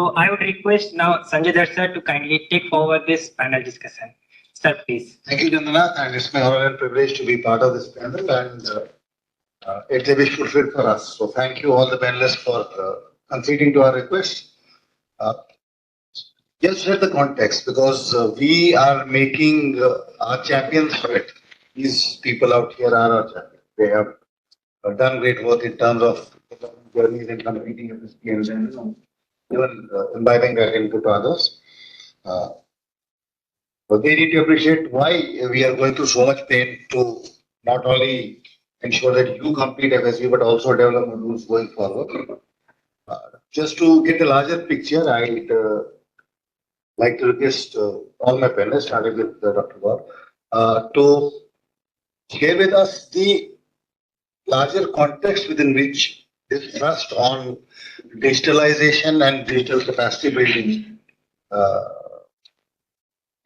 So I would request now Sanjay Dutt sir to kindly take forward this panel discussion. Sir, please. Thank you, Chandana, and it's my honor and privilege to be part of this panel, and it's a wish fulfilled for us. So thank you all the panelists for conceding to our request. Uh, just set the context because we are making our champions for it. These people out here are our champions. They have done great work in terms of journeys and competing at this games and even imbibing that into others. Uh, But they need to appreciate why we are going through so much pain to not only ensure that you complete FSB but also develop modules going forward. Just to get a larger picture, I'd like to request all my panelists, starting with Dr. Gaur, to share with us the larger context within which this thrust on digitalization and digital capacity building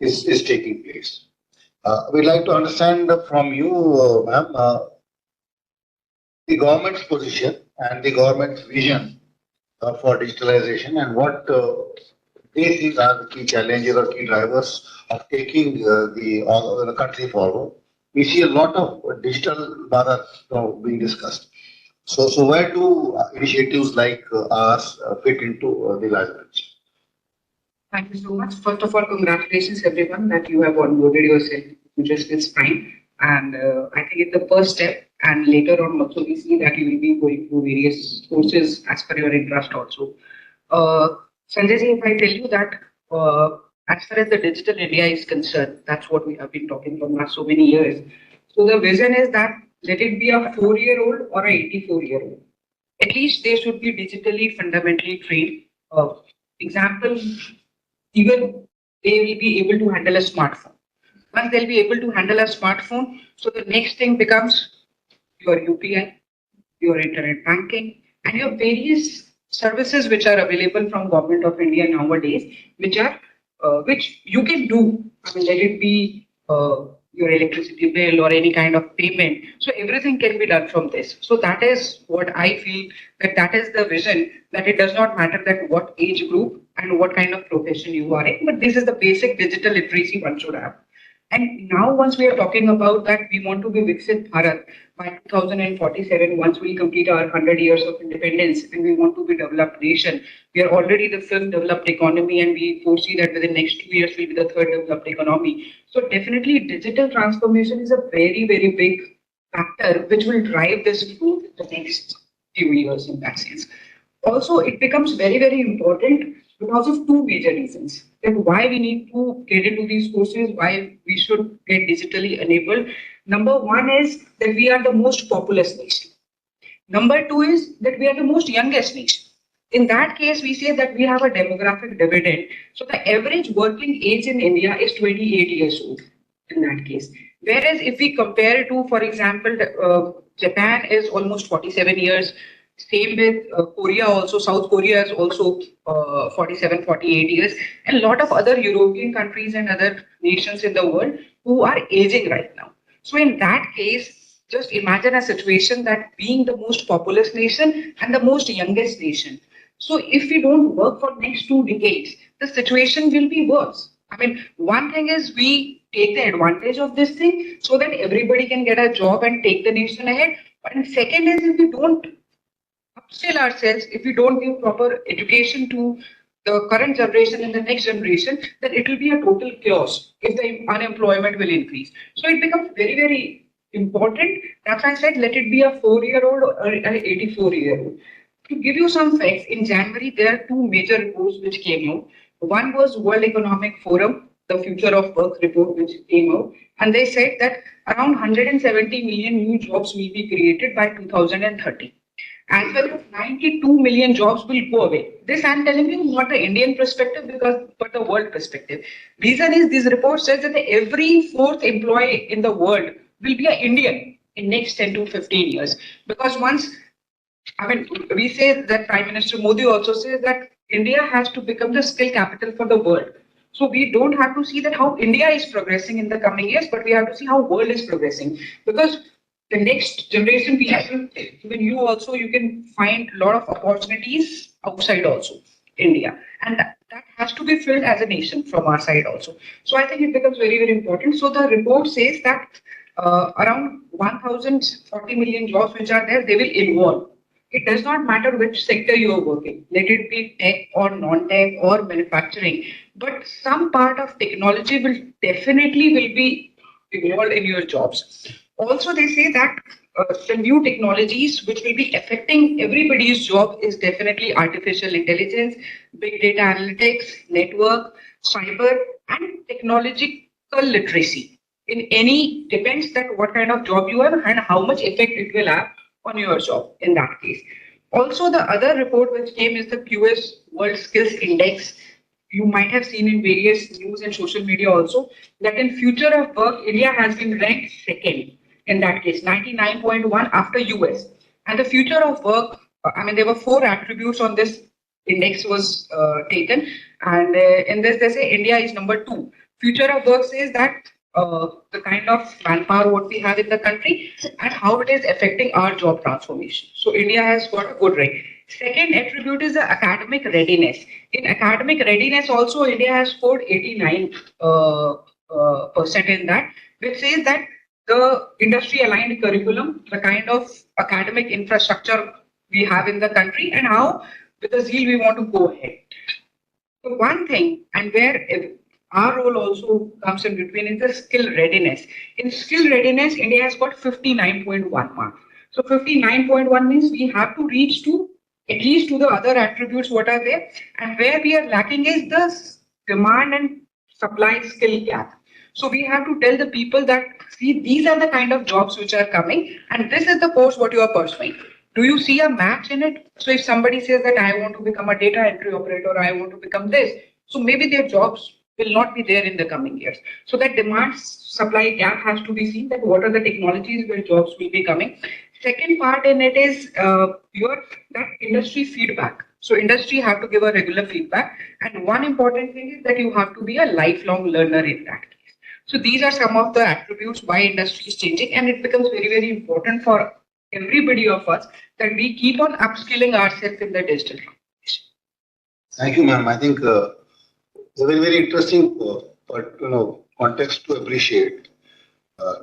is taking place. We'd like to understand from you, ma'am, the government's position and the government's vision for digitalization and what they think are the key challenges or key drivers of taking the country forward. We see a lot of digital Bharat being discussed. So where do initiatives like ours fit into the larger picture? Thank you so much. First of all, congratulations everyone that you have onboarded yourself, which is fine. And I think it's the first step. And later on, also we see that you will be going through various courses as per your interest also. Sanjay ji, if I tell you that as far as the digital India is concerned, that's what we have been talking for last so many years. So the vision is that let it be a 4-year-old or a 84-year-old. At least they should be digitally fundamentally trained. Example, even they will be able to handle a smartphone. Once they'll be able to handle a smartphone, so the next thing becomes your UPI, your internet banking, and your various services which are available from Government of India nowadays, which you can do. I mean, let it be your electricity bill or any kind of payment. So everything can be done from this. So that is what I feel that is the vision, that it does not matter that what age group and what kind of profession you are in, but this is the basic digital literacy one should have. And now once we are talking about that we want to be Viksit Bharat by 2047, once we complete our 100 years of independence and we want to be developed nation, we are already the 5th developed economy and we foresee that within the next 2 years we'll be the 3rd developed economy. So definitely digital transformation is a very, very big factor which will drive this growth in the next few years in that sense. Also, it becomes very, very important because of two major reasons. That why we need to get into these courses, why we should get digitally enabled. Number one is that we are the most populous nation. Number two is that we are the most youngest nation. In that case, we say that we have a demographic dividend. So the average working age in India is 28 years old in that case. Whereas if we compare to, for example, Japan is almost 47 years. Same with Korea also. South Korea is also 47, 48 years. And a lot of other European countries and other nations in the world who are aging right now. So in that case, just imagine a situation that being the most populous nation and the most youngest nation. So if we don't work for next 2 decades, the situation will be worse. I mean, one thing is we take the advantage of this thing so that everybody can get a job and take the nation ahead. But second is if we don't upskill ourselves, if we don't give proper education to the current generation and the next generation, then it will be a total chaos if the unemployment will increase. So it becomes very, very important. That's why I said, let it be a 4-year-old or an 84-year-old. To give you some facts, in January, there are 2 major reports which came out. One was World Economic Forum, the Future of Work report, which came out. And they said that around 170 million new jobs will be created by 2030. As well as 92 million jobs will go away. This I'm telling you not the Indian perspective but the world perspective. Reason is this report says that every 4th employee in the world will be an Indian in next 10 to 15 years. Because once, I mean, we say that Prime Minister Modi also says that India has to become the skill capital for the world. So we don't have to see that how India is progressing in the coming years, but we have to see how world is progressing. Because the next generation people, even you also, you can find a lot of opportunities outside also. India. And that has to be filled as a nation from our side also. So I think it becomes very, very important. So the report says that around 1,040 million jobs which are there, they will involve. It does not matter which sector you are working, let it be tech or non-tech or manufacturing, but some part of technology will definitely will be involved in your jobs. Also, they say that the new technologies which will be affecting everybody's job is definitely artificial intelligence, big data analytics, network, cyber, and technological literacy. In any depends that what kind of job you have and how much effect it will have on your job in that case. Also, the other report which came is the QS World Skills Index. You might have seen in various news and social media also that in future of work, India has been ranked second in that case, 99.1 after US. And the future of work, I mean, there were four attributes on this index was taken. And in this, they say India is number two. Future of work says that the kind of manpower what we have in the country and how it is affecting our job transformation. So India has got a good rank. Second attribute is the academic readiness. In academic readiness, also India has scored 89 percent in that, which says that the industry aligned curriculum, the kind of academic infrastructure we have in the country, and how with the zeal we want to go ahead. So one thing, and where our role also comes in between, is the skill readiness. In skill readiness, India has got 59.1 marks. So 59.1 means we have to reach to at least to the other attributes what are there, and where we are lacking is the demand and supply skill gap. So we have to tell the people that see these are the kind of jobs which are coming, and this is the course what you are pursuing. Do you see a match in it? So if somebody says that I want to become a data entry operator, I want to become this, so maybe their jobs will not be there in the coming years. So that demand supply gap has to be seen, that what are the technologies where jobs will be coming. Second part in it is your that industry feedback. So industry have to give a regular feedback, and one important thing is that you have to be a lifelong learner in that case. So these are some of the attributes why industry is changing, and it becomes very, very important for everybody of us that we keep on upskilling ourselves in the digital transformation. Thank you, ma'am. I think it's a very, very interesting context to appreciate,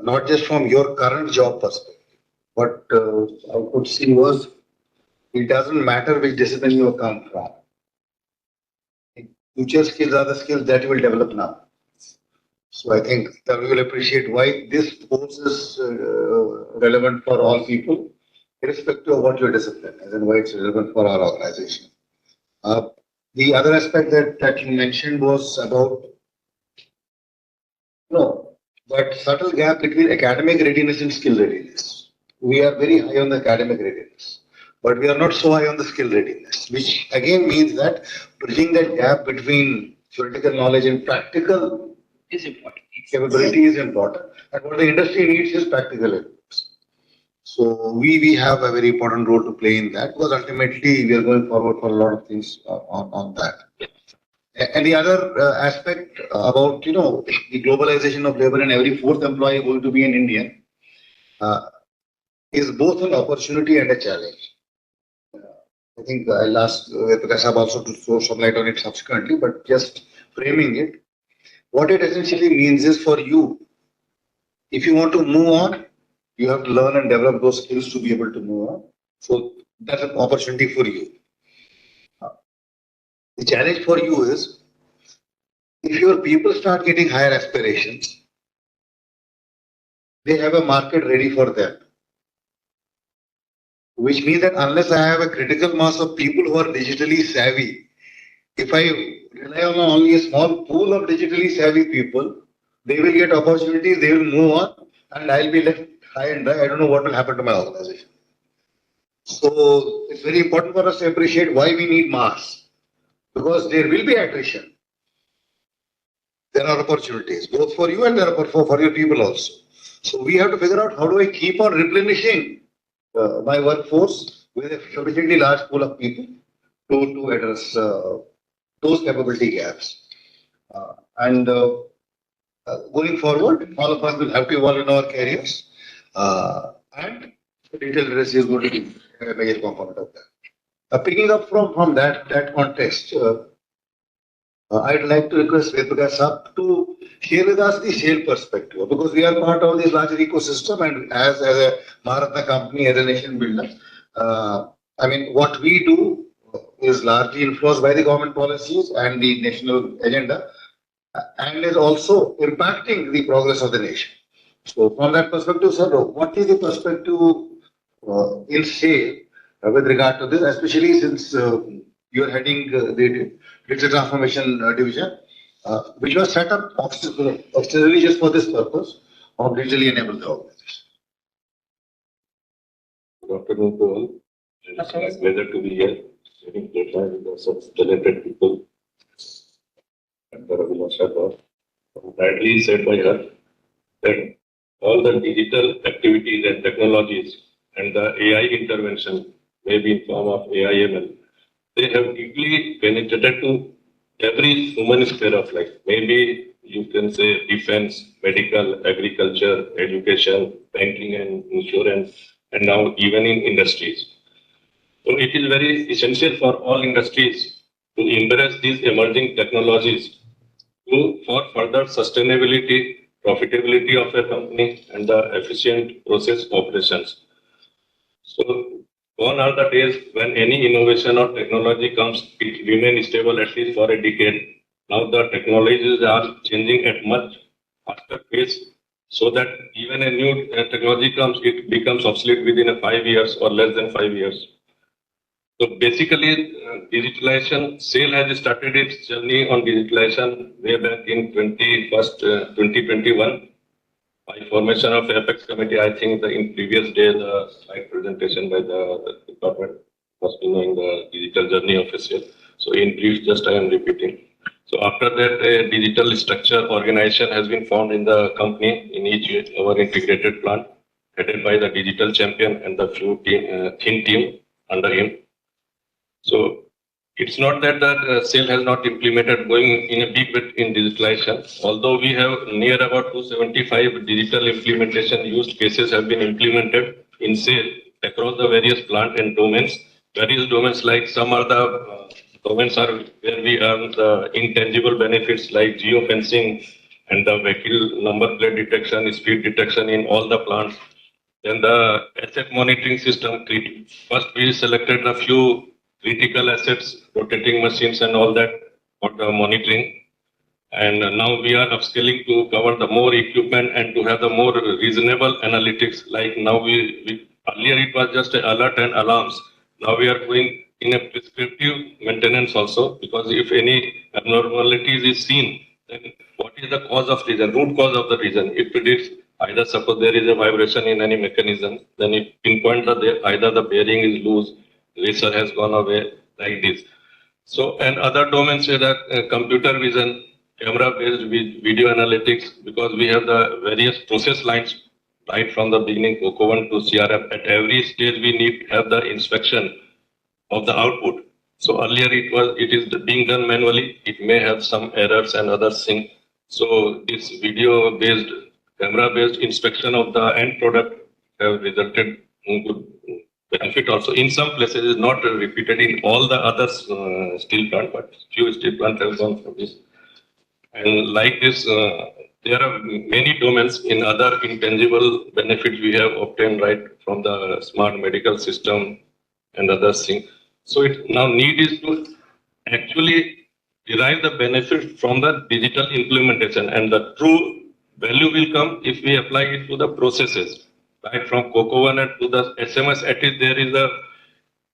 not just from your current job perspective. What I could see was it doesn't matter which discipline you come from. Future skills are the skills that you will develop now. So I think that we will appreciate why this course is relevant for all people, irrespective of what your discipline is and why it's relevant for our organization. The other aspect that you mentioned was about that subtle gap between academic readiness and skill readiness. We are very high on the academic readiness, but we are not so high on the skill readiness, which again means that bridging that gap between theoretical knowledge and practical Is important. capability is important. And what the industry needs is practical abilities. So we have a very important role to play in that, because ultimately we are going forward for a lot of things on that. And the other aspect about the globalization of labor and every fourth employee going to be an Indian is both an opportunity and a challenge. I think I'll ask Prakash also to throw some light on it subsequently, but just framing it, what it essentially means is for you, if you want to move on, you have to learn and develop those skills to be able to move on. So that's an opportunity for you. The challenge for you is, if your people start getting higher aspirations, they have a market ready for them. Which means that unless I have a critical mass of people who are digitally savvy, if I rely on only a small pool of digitally savvy people, they will get opportunities, they will move on, and I'll be left high and dry. I don't know what will happen to my organization. So it's very important for us to appreciate why we need mass, because there will be attrition. There are opportunities, both for you and there are for your people also. So we have to figure out how do I keep on replenishing my workforce with a sufficiently large pool of people to address those capability gaps. And going forward, all of us will have to evolve in our careers, and digital literacy is going to be a major component of that. Picking up from that context, I'd like to request Vedbhaka Sab to share with us the shale perspective because we are part of this larger ecosystem and as a Maratha company, as a nation builder, I mean, what we do is largely influenced by the government policies and the national agenda and is also impacting the progress of the nation. So from that perspective, sir, what is the perspective in shale with regard to this, especially since you're heading the digital transformation division, which was set up ostensibly just for this purpose of digitally enabled the organization. Good afternoon to all. It's my pleasure to be here, sharing data with such talented people. Dr. Abhilash Sharma, rightly said by her that all the digital activities and technologies and the AI intervention, maybe in form of AI/ML, they have deeply penetrated to every human sphere of life. Maybe you can say defense, medical, agriculture, education, banking and insurance, and now even in industries. So it is very essential for all industries to embrace these emerging technologies for further sustainability, profitability of a company, and the efficient process operations. So, gone are the days when any innovation or technology comes, it remains stable at least for a decade. Now the technologies are changing at much faster pace, so that even a new technology comes, it becomes obsolete within 5 years or less than 5 years. So basically, digitalization, SAIL has started its journey on digitalization way back in 2021 by formation of Apex Committee. I think in previous day, the slide presentation by the department must be knowing the digital journey of SAIL. So in brief, just I am repeating. So after that, a digital structure organization has been formed in the company in each our integrated plant, headed by the digital champion and the few thin team under him. So it's not that the SAIL has not implemented going in a big bit in digitalization. Although we have near about 275 digital implementation use cases have been implemented in SAIL across the various plant and domains. Various domains like some are the domains are where we earn the intangible benefits like geofencing and the vehicle number plate detection, speed detection in all the plants. Then the asset monitoring system. First we selected a few critical assets, rotating machines and all that for the monitoring. And now we are upscaling to cover the more equipment and to have the more reasonable analytics. Like now earlier it was just alert and alarms. Now we are going in a prescriptive maintenance also, because if any abnormalities is seen, then what is the cause of reason, root cause of the reason? If it is either suppose there is a vibration in any mechanism, then it pinpoint that either the bearing is loose, racer has gone away, like this. So, and other domains where that computer vision, camera-based video analytics, because we have the various process lines right from the beginning, COCO 1 to CRF. At every stage, we need to have the inspection of the output. So earlier it is being done manually. It may have some errors and other things. So this video-based, camera-based inspection of the end product have resulted in good benefit also. In some places, it's not repeated in all the other steel plant, but few steel plant have gone for this. And like this, there are many domains in other intangible benefits we have obtained right from the smart medical system and other things. So it now need is to actually derive the benefit from the digital implementation, and the true value will come if we apply it to the processes. Right from COCO 1 to the SMS, at least there is a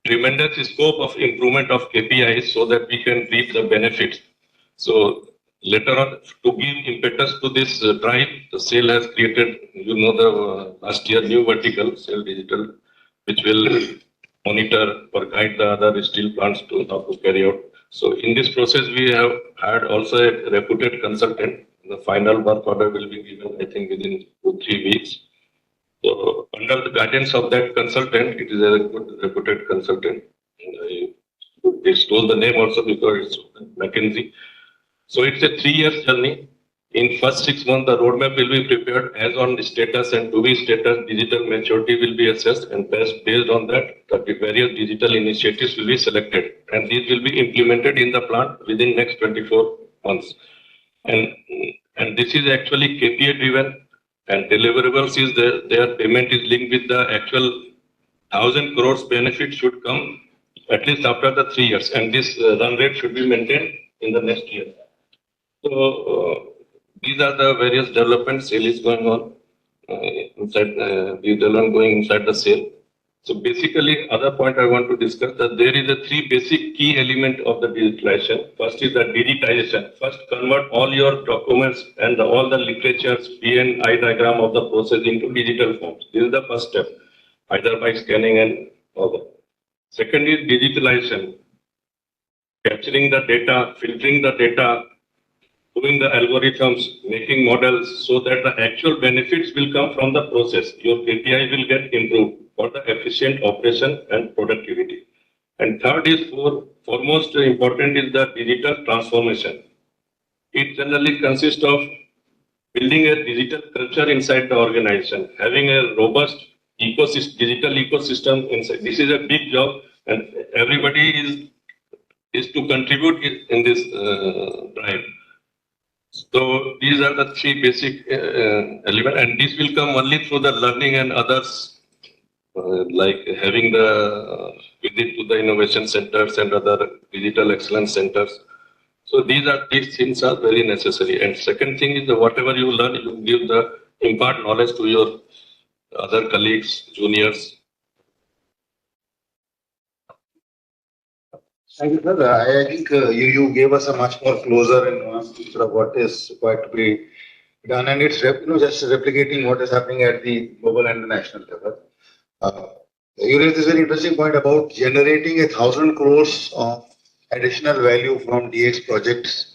tremendous scope of improvement of KPIs so that we can reap the benefits. So later on, to give impetus to this drive, the SAIL has created, the last year new vertical, SAIL Digital, which will monitor or guide the other steel plants to how to carry out. So in this process, we have had also a reputed consultant. The final work order will be given, I think, within 2-3 weeks. So under the guidance of that consultant, it is a good reputed consultant. I stole the name also because it's McKinsey. So it's a 3-year journey In first 6 months, the roadmap will be prepared as on status and to be status. Digital maturity will be assessed, and based on that, the various digital initiatives will be selected, and these will be implemented in the plant within next 24 months. And this is actually KPI driven, and deliverables is their payment is linked with the actual 1,000 crores benefit should come at least after the 3 years, and this run rate should be maintained in the next year. So these are the various developments. Sale is going on inside the development going inside the sale. So basically, other point I want to discuss that there is a 3 basic key element of the digitalization. First is the digitization. First, convert all your documents and all the literatures, P and I diagram of the process into digital forms. This is the first step, either by scanning and all that. Second is digitalization, capturing the data, filtering the data, doing the algorithms, making models so that the actual benefits will come from the process. Your KPI will get improved for the efficient operation and productivity. And third is foremost important is the digital transformation. It generally consists of building a digital culture inside the organization, having a robust digital ecosystem inside. This is a big job, and everybody is to contribute in this drive. So these are the 3 basic elements, and this will come only through the learning and others, like having the visit to the innovation centers and other digital excellence centers. So these things are very necessary. And second thing is that whatever you learn, you give the impart knowledge to your other colleagues, juniors. Thank you, sir. I think you gave us a much more closer and nuanced picture of what is required to be done, and it's just replicating what is happening at the global and the national level. You raised this very interesting point about generating 1,000 crores of additional value from DX projects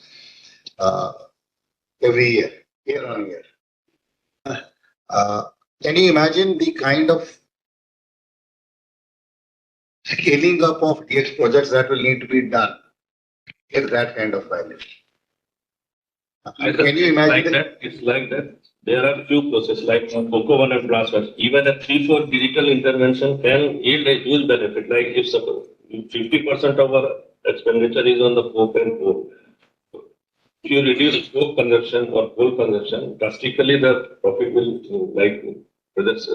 every year on year. Can you imagine the kind of scaling up of DX projects that will need to be done if that kind of value? Can you imagine It's like that. There are few processes like Cocoa 1 and Blast 1. Even a 3-4 digital intervention can yield a huge benefit. Like if 50% of our expenditure is on the coke and coal. If you reduce coke consumption or coal consumption, drastically the profit will, like,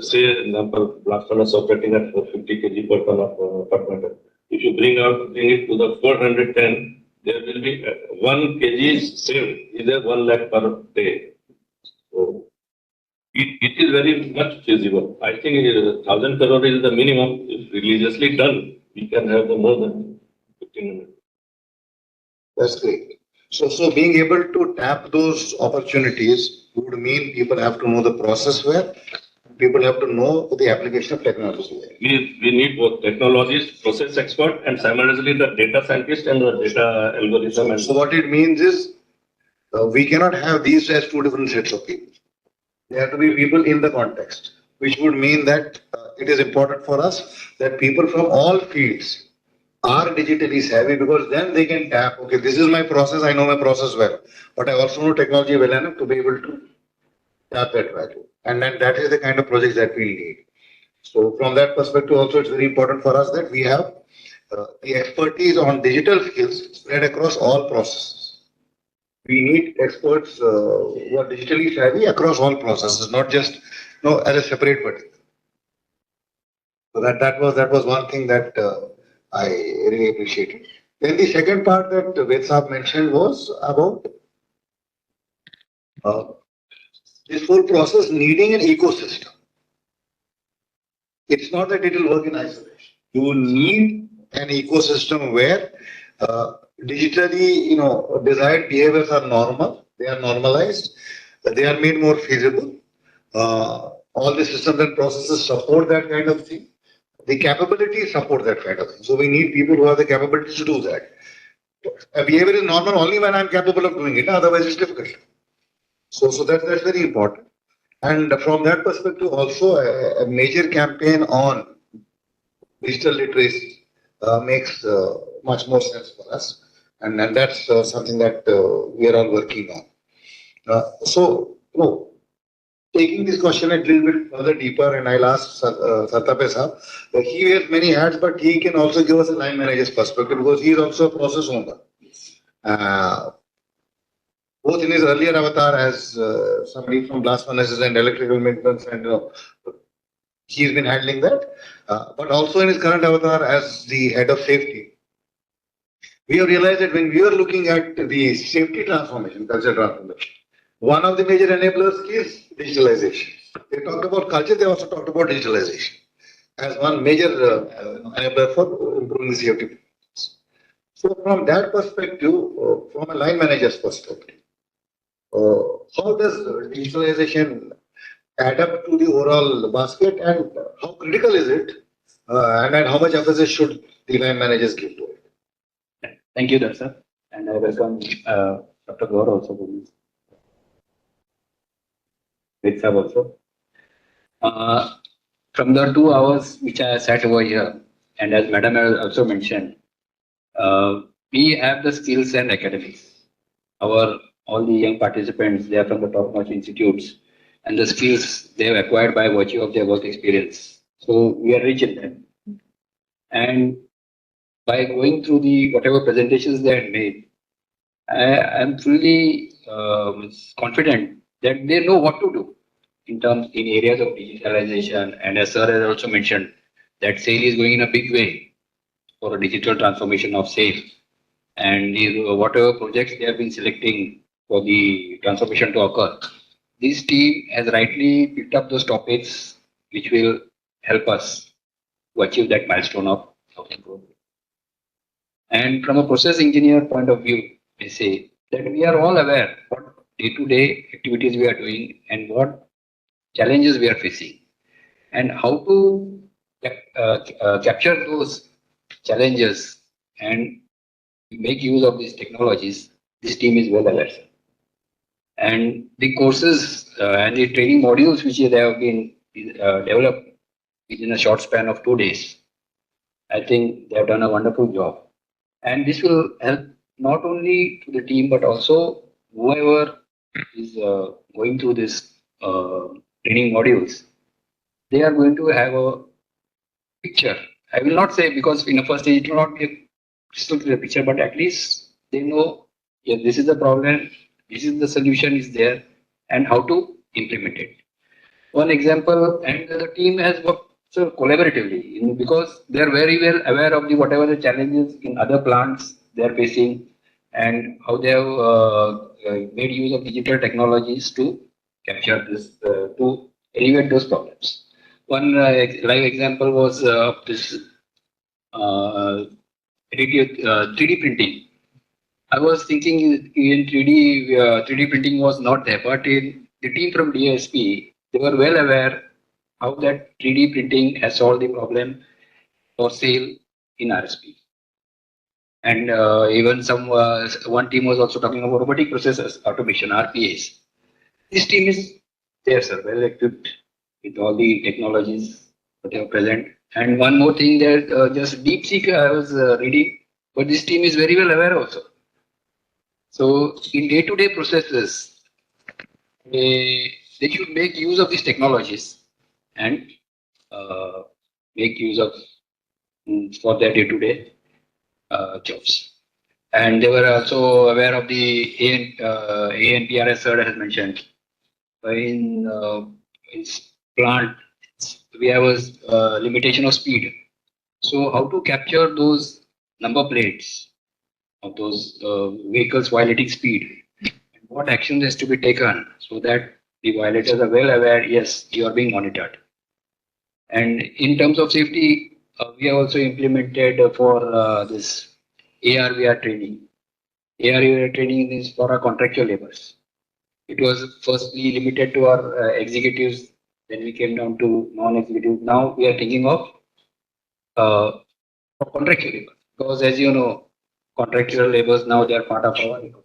say, example, blast furnace operating at 450 kg per ton of per meter. If you bring it to the 410, there will be 1 kg saved, is a 1 lakh per day. So it is very much feasible. I think 1,000 crore is the minimum. If religiously done, we can have the more than 1,500. That's great. So being able to tap those opportunities would mean people have to know the process well. People have to know the application of technology. We need both technologists, process expert, and simultaneously the data scientist and the data algorithm. So what it means is we cannot have these as 2 different sets of people. They have to be people in the context, which would mean that it is important for us that people from all fields are digitally savvy, because then they can tap, okay, this is my process, I know my process well, but I also know technology well enough to be able to tap that value. And then that is the kind of projects that we need. So from that perspective also, it's very important for us that we have the expertise on digital skills spread across all processes. We need experts who are digitally savvy across all processes, not just as a separate vertical. So that was one thing that I really appreciated. Then the second part that Ved Saab mentioned was about this whole process needing an ecosystem. It's not that it will work in isolation. You need an ecosystem where digitally, desired behaviors are normal, they are normalized, they are made more feasible. All the systems and processes support that kind of thing. The capabilities support that kind of thing. So we need people who have the capabilities to do that. A behavior is normal only when I'm capable of doing it, otherwise it's difficult. So that's very important. And from that perspective also, a major campaign on digital literacy makes much more sense for us. And that's something that we are all working on. So, taking this question a little bit further deeper, and I'll ask Satape Saab. He wears many hats, but he can also give us a line manager's perspective because he is also a process owner. Uh, both in his earlier avatar as somebody from blast furnaces and electrical maintenance, and he's been handling that, but also in his current avatar as the head of safety. We have realized that when we are looking at the safety transformation, culture transformation, one of the major enablers is digitalization. They talked about culture, they also talked about digitalization as one major enabler for improving the safety. So from that perspective, from a line manager's perspective, how does digitalization add up to the overall basket, and how critical is it, and how much emphasis should the line managers give to it? Thank you, Darshan. And I welcome Dr. Gaur also. With Sab also. From the 2 hours which I sat over here, and as Madam has also mentioned, we have the skills and academics. All the young participants, they are from the top-notch institutes, and the skills they have acquired by virtue of their work experience. So we are rich in them. And by going through the whatever presentations they had made, I am fully confident that they know what to do in areas of digitalization. And as Sir has also mentioned, that SAIL is going in a big way for a digital transformation of SAIL. And whatever projects they have been selecting for the transformation to occur, this team has rightly picked up those topics which will help us to achieve that milestone of 1,000 crore. And from a process engineer point of view, I say that we are all aware what day-to-day activities we are doing and what challenges we are facing, and how to capture those challenges and make use of these technologies. This team is well aware. And the courses and the training modules which they have been developed within a short span of 2 days, I think they have done a wonderful job. And this will help not only to the team, but also whoever is going through this training modules. They are going to have a picture. I will not say, because in the first stage it will not be a crystal clear picture, but at least they know, yeah, this is the problem, this is the solution is there, and how to implement it. One example, and the team has worked so collaboratively because they are very well aware of whatever the challenges in other plants they are facing, and how they have made use of digital technologies to capture this, to alleviate those problems. One live example was this 3D printing. I was thinking in 3D printing was not there, but in the team from DSP, they were well aware how that 3D printing has solved the problem for SAIL in RSP. And even one team was also talking about robotic process automation, RPAs. This team is there, sir, well equipped with all the technologies that are present. And one more thing, that just DeepSeek I was reading, but this team is very well aware also. So in day-to-day processes, they should make use of these technologies and make use of for their day-to-day jobs. And they were also aware of the ANPRS sir has mentioned. In plant, we have a limitation of speed. So how to capture those number plates of those vehicles violating speed, and what actions has to be taken so that the violators are well aware, yes, you are being monitored. And in terms of safety, we have also implemented for this ARVR training. ARVR training is for our contractual laborers. It was firstly limited to our executives, then we came down to non-executives. Now we are thinking of contractual labor, because as you know, contractual laborers now they are part of our ecosystem.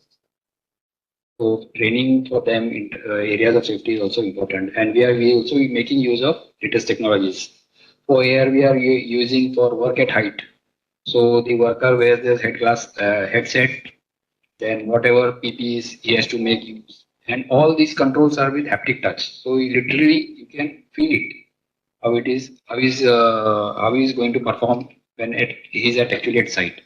So training for them in areas of safety is also important, and we also making use of latest technologies. For AR, we are using for work at height. So the worker wears this headset, then whatever PPEs he has to make use. And all these controls are with haptic touch. So literally you can feel it, how it is, how he is going to perform when he is actually at site.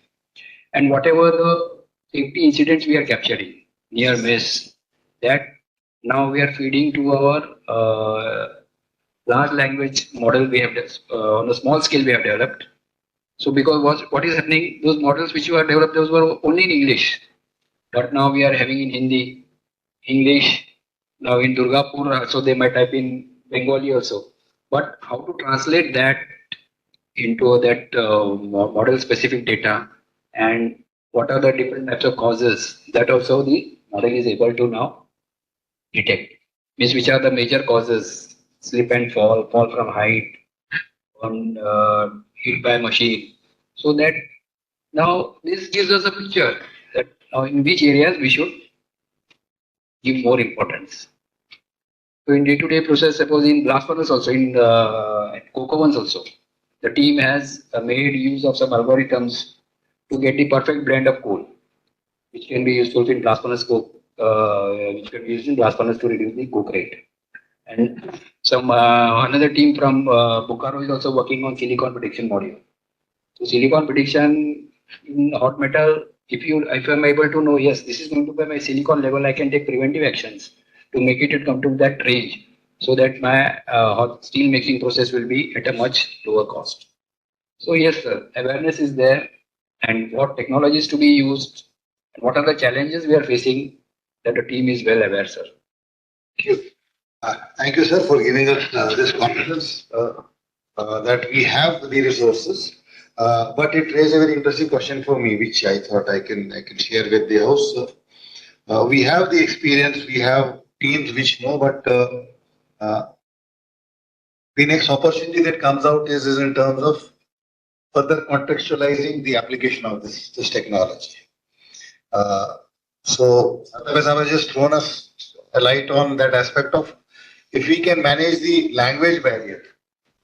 And whatever the safety incidents we are capturing, near miss, that now we are feeding to our large language model we have on a small scale we have developed. So because what is happening, those models which were developed, those were only in English. But now we are having in Hindi, English, now in Durgapur, so they might type in Bengali also. But how to translate that into that model specific data, and what are the different types of causes, that also the model is able to now detect. Means which are the major causes: slip and fall from height, on hit by machine. So that now this gives us a picture that now in which areas we should give more importance. So in day-to-day process, suppose in blast furnace also, in coke ovens also, the team has made use of some algorithms to get the perfect blend of coal, which can be useful in blast furnace coke, which can be used in blast furnace to reduce the coke rate. And some another team from Bokaro is also working on silicon prediction module. So silicon prediction in hot metal, if I'm able to know, yes, this is going to be my silicon level, I can take preventive actions to make it come to that range, so that my hot steel making process will be at a much lower cost. So yes, sir, awareness is there, and what technologies to be used, and what are the challenges we are facing, that the team is well aware, sir. Thank you. Thank you, sir, for giving us this confidence that we have the resources. But it raised a very interesting question for me, which I thought I can share with the house. We have the experience, we have teams which know, but the next opportunity that comes out is in terms of further contextualizing the application of this technology. So otherwise, I was just thrown a light on that aspect of if we can manage the language barrier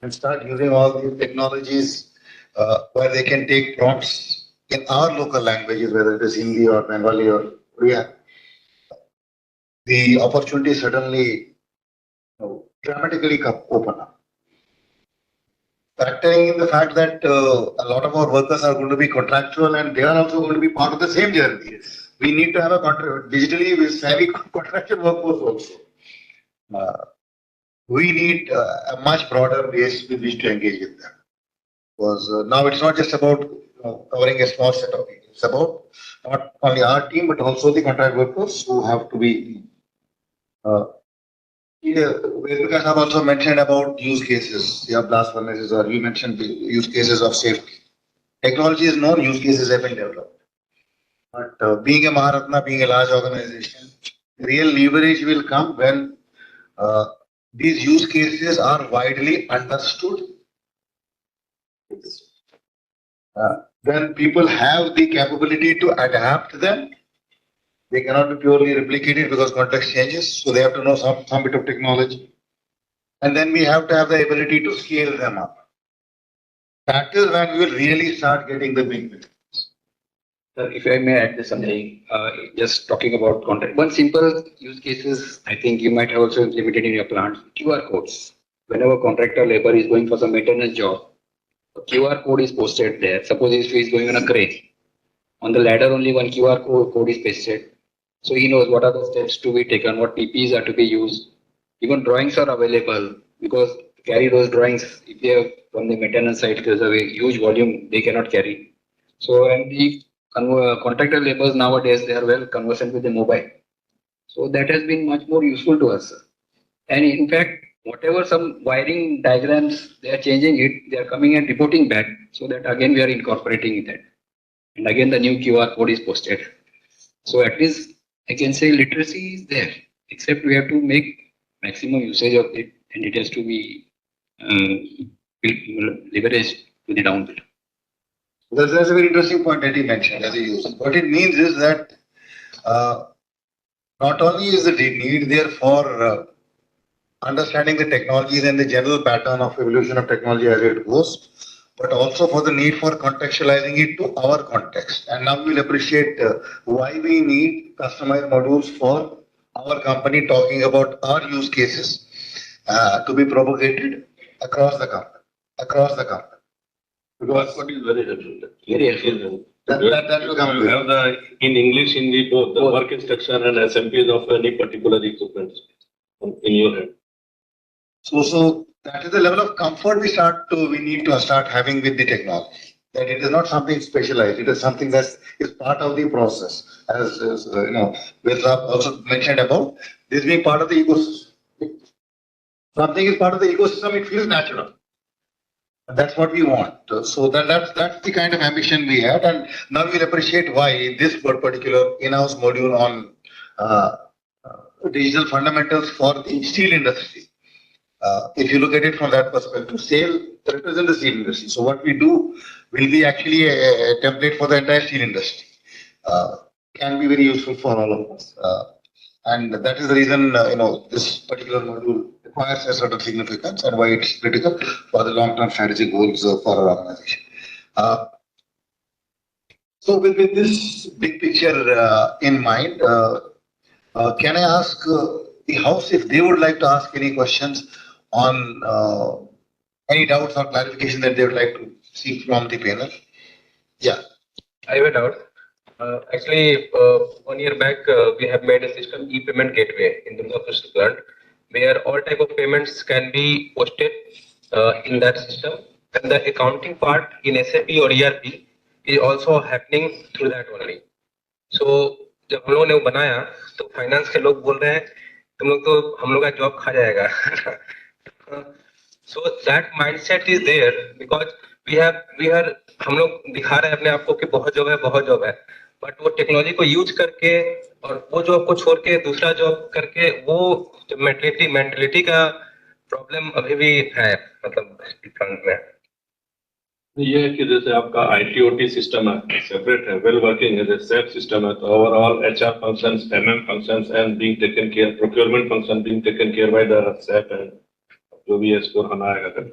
and start using all these technologies where they can take prompts in our local languages, whether it is Hindi or Bengali or Korea, the opportunity suddenly dramatically open up. Factoring in the fact that a lot of our workers are going to be contractual and they are also going to be part of the same journey. We need to have a digitally savvy contractual workforce also. We need a much broader base with which to engage with them. Because now it's not just about covering a small set of people. It's about not only our team but also the contract workers who have to be. Because I've also mentioned about use cases, blast furnaces, or you mentioned the use cases of safety. Technology is known, use cases have been developed. But being a Maharatna, being a large organization, real leverage will come when these use cases are widely understood. When people have the capability to adapt them, they cannot be purely replicated because context changes. So they have to know some bit of technology. And then we have to have the ability to scale them up. That is when we will really start getting the big benefits. Sir, if I may add something, just talking about contract. One simple use cases, I think you might have also implemented in your plant, QR codes. Whenever contractor labor is going for some maintenance job, a QR code is posted there. Suppose if he is going on a crane, on the ladder only one QR code is pasted. So he knows what are the steps to be taken, what PPs are to be used. Even drawings are available, because to carry those drawings, if they have from the maintenance side, there's a huge volume they cannot carry. So, and the contractor laborers nowadays, they are well conversant with the mobile. So that has been much more useful to us. And in fact, whatever some wiring diagrams, they are changing it, they are coming and reporting back, so that again we are incorporating that. And again the new QR code is posted. So at least I can say literacy is there, except we have to make maximum usage of it, and it has to be leveraged to the downfield. That's a very interesting point that you mentioned as a user. What it means is that not only is the need there for understanding the technologies and the general pattern of evolution of technology as it goes, but also for the need for contextualizing it to our context. And now we'll appreciate why we need customized modules for our company talking about our use cases to be propagated across the company. Across the company. Because What is very helpful. Very helpful. that will come You have the in English, Hindi, both the work instruction and SMPs of any particular equipment in your hand. So that is the level of comfort we need to start having with the technology. That it is not something specialized. It is something that is part of the process. As you know, Vedra also mentioned about this being part of the ecosystem. Something is part of the ecosystem. It feels natural. That's what we want. So that's the kind of ambition we had, and now we'll appreciate why this particular in-house module on digital fundamentals for the steel industry. If you look at it from that perspective, SAIL represents the steel industry. So what we do will be actually a template for the entire steel industry. Can be very useful for all of us. And that is the reason, this particular module requires a certain significance and why it's critical for the long-term strategic goals for our organization. So with this big picture in mind, can I ask the House if they would like to ask any questions on any doubts or clarification that they would like to seek from the panel? Yeah. I have a doubt. Actually, 1 year back, we have made a system e-payment gateway in the Durgapur plant, where all type of payments can be posted in that system, and the accounting part in SAP or ERP is also happening through that only. So जब हम लोगों ने वो बनाया तो finance के लोग बोल रहे हैं तुम लोग तो हम लोग का जॉब खा जाएगा. So that mindset is there because we are हम लोग दिखा रहे हैं अपने आप को कि बहुत जॉब है, बट वो टेक्नोलॉजी को यूज करके और वो जॉब को छोड़ के दूसरा जॉब करके वो मेंटलिटी का प्रॉब्लम अभी भी है, मतलब फ्रंट में. ये है कि जैसे आपका IT/OT सिस्टम है, सेपरेट है, वेल वर्किंग है, जैसे SAP सिस्टम है, तो overall HR functions, MM functions and being taken care, procurement function being taken care by the SAP and जो भी S/4HANA आएगा कर,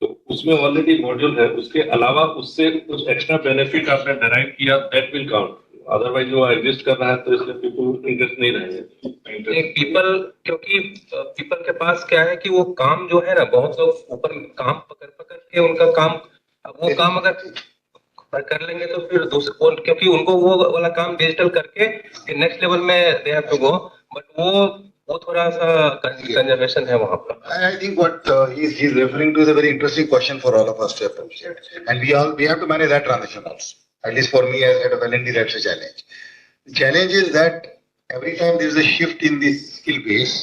तो उसमें ऑलरेडी मॉड्यूल है. उसके अलावा उससे कुछ एक्स्ट्रा बेनिफिट आपने डराइव किया, दैट विल काउंट. अदरवाइज वो एग्जिस्ट कर रहा है तो इसलिए पीपल इंटरेस्ट नहीं रहेंगे. क्योंकि पीपल के पास क्या है कि वो काम जो है ना, बहुत लोग ऊपर काम पकड़ के उनका काम, वो काम अगर कर लेंगे तो फिर दूसरे, क्योंकि उनको वो वाला काम डिजिटल करके नेक्स्ट लेवल में they have to go, but वो थोड़ा सा कंजर्वेशन है वहां पर. I think what he's referring to is a very interesting question for all of us to appreciate, and we have to manage that transition also. At least for me as head of L&D, that's a challenge. The challenge is that every time there is a shift in the skill base,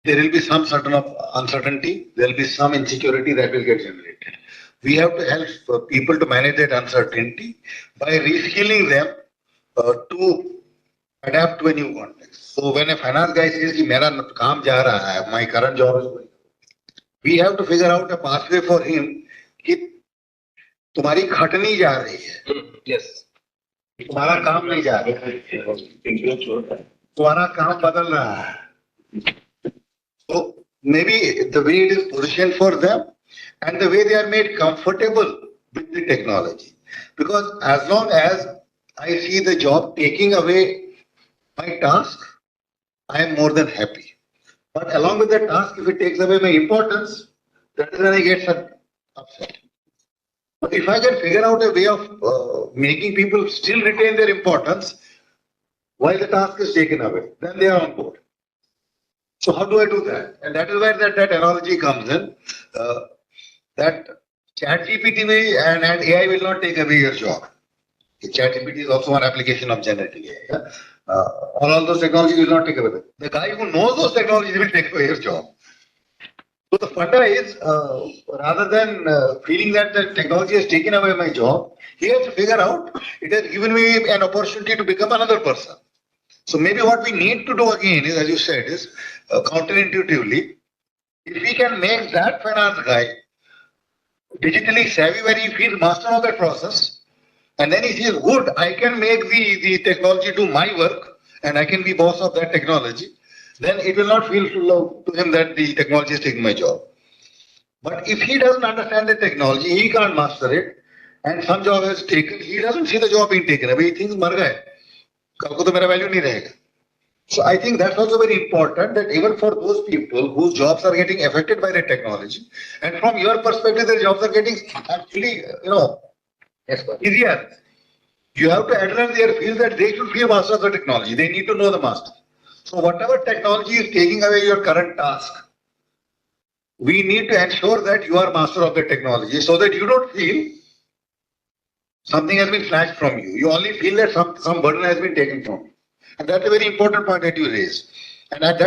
there will be some certain of uncertainty, there will be some insecurity that will get generated. We have to help people to manage that uncertainty by reskilling them to adapt to a new context. So when a finance guy says कि मेरा काम जा रहा है, my current job is going, we have to figure out a pathway for him कि तुम्हारी खटनी जा रही है. Yes. तुम्हारा काम नहीं जा रहा है, तुम्हारा काम बदल रहा है. So maybe the way it is positioned for them and the way they are made comfortable with the technology, because as long as I see the job taking away my task, I am more than happy. But along with the task, if it takes away my importance, that is when I get upset. But if I can figure out a way of making people still retain their importance while the task is taken away, then they are on board. So how do I do that? And that is where that analogy comes in, that ChatGPT and AI will not take away your job. ChatGPT is also one application of generative AI. All those technologies will not take away. The guy who knows those technologies will take away his job. So the funda is, rather than feeling that the technology has taken away my job, he has to figure out, it has given me an opportunity to become another person. So maybe what we need to do again is, as you said, is counterintuitively, if we can make that finance guy digitally savvy where he feels master of that process, and then he says, good, I can make the technology do my work and I can be boss of that technology, then it will not feel to him that the technology is taking my job. But if he doesn't understand the technology, he can't master it, and some job is taken, he doesn't see the job being taken away, he thinks, mar gaye. कल को तो मेरा value नहीं रहेगा. So I think that's also very important that even for those people whose jobs are getting affected by the technology, and from your perspective, their jobs are getting actually, easier. You have to address their field that they should be a master of the technology. They need to know the master. So whatever technology is taking away your current task, we need to ensure that you are master of the technology so that you don't feel something has been snatched from you. You only feel that some burden has been taken from you. And that's a very important point that you raised. And at that